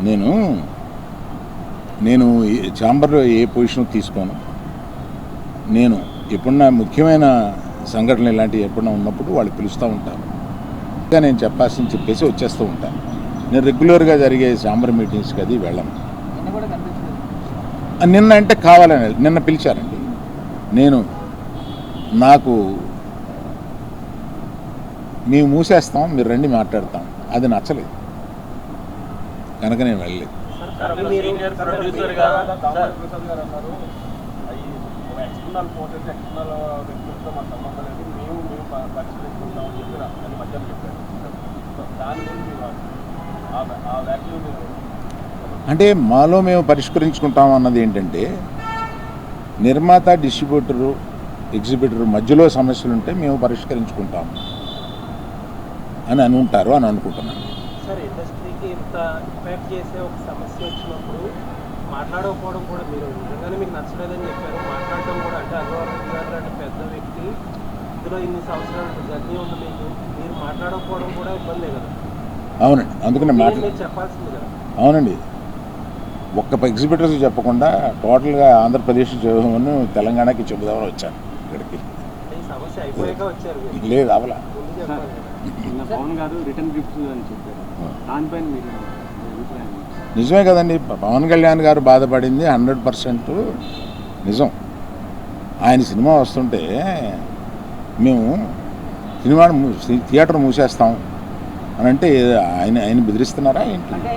నేను ఛాంబర్లో ఏ పొజిషన్ తీసుకోను. నేను ఎప్పుడన్నా ముఖ్యమైన సంఘటనలు ఇలాంటివి ఎప్పుడన్నా ఉన్నప్పుడు వాళ్ళు పిలుస్తూ ఉంటారు. ఇంకా నేను చెప్పాల్సింది చెప్పేసి వచ్చేస్తూ ఉంటాను. నేను రెగ్యులర్గా జరిగే ఛాంబర్ మీటింగ్స్కి అది వెళ్ళను. నిన్న అంటే కావాలని నిన్న పిలిచారండి. నాకు మేము మూసేస్తాం, మీరు రండి మాట్లాడతాం, అది నచ్చలేదు కనుక నేను వెళ్ళలేదు. అంటే మాలో మేము పరిష్కరించుకుంటాం అన్నది ఏంటంటే, నిర్మాత, డిస్ట్రిబ్యూటరు, ఎగ్జిబిటరు మధ్యలో సమస్యలు ఉంటే మేము పరిష్కరించుకుంటాము అని అనుకుంటారు అని అనుకుంటున్నాను. సార్, ఇండస్ట్రీకి ఇంత ఇంపాక్ట్ చేసే ఒక సమస్య వచ్చినప్పుడు మాట్లాడకపోవడం కూడా, మీరు నిజంగానే మీకు నచ్చలేదని చెప్పారు, మాట్లాడడం కూడా, అంటే అల్లు అర్జున్ గారు లాంటి పెద్ద వ్యక్తి ఇందులో ఇన్ని సంవత్సరాలు జర్నీ ఉంది, మీరు మాట్లాడకపోవడం కూడా ఇబ్బందే కదా. అవునండి, అందుకనే మీరు చెప్పాల్సింది కదా. అవునండి, ఒక్క ఎగ్జిబిటర్స్ చెప్పకుండా టోటల్గా ఆంధ్రప్రదేశ్ చెబుదామని తెలంగాణకి చెబుదామని వచ్చాను ఇక్కడికి. ఈ సమస్య అయిపోయాక వచ్చారు? లేదు, అవలా. పవన్ గారు రిటర్న్ గిఫ్ట్స్ అని చెప్పారు, దానిపైన మీరు నిజమే కదండి. పవన్ కళ్యాణ్ గారు బాధపడింది 100% నిజం. ఆయన సినిమా వస్తుంటే మేము థియేటర్ మూసేస్తాం అని అంటే ఆయన బెదిరిస్తున్నారా ఏంటి?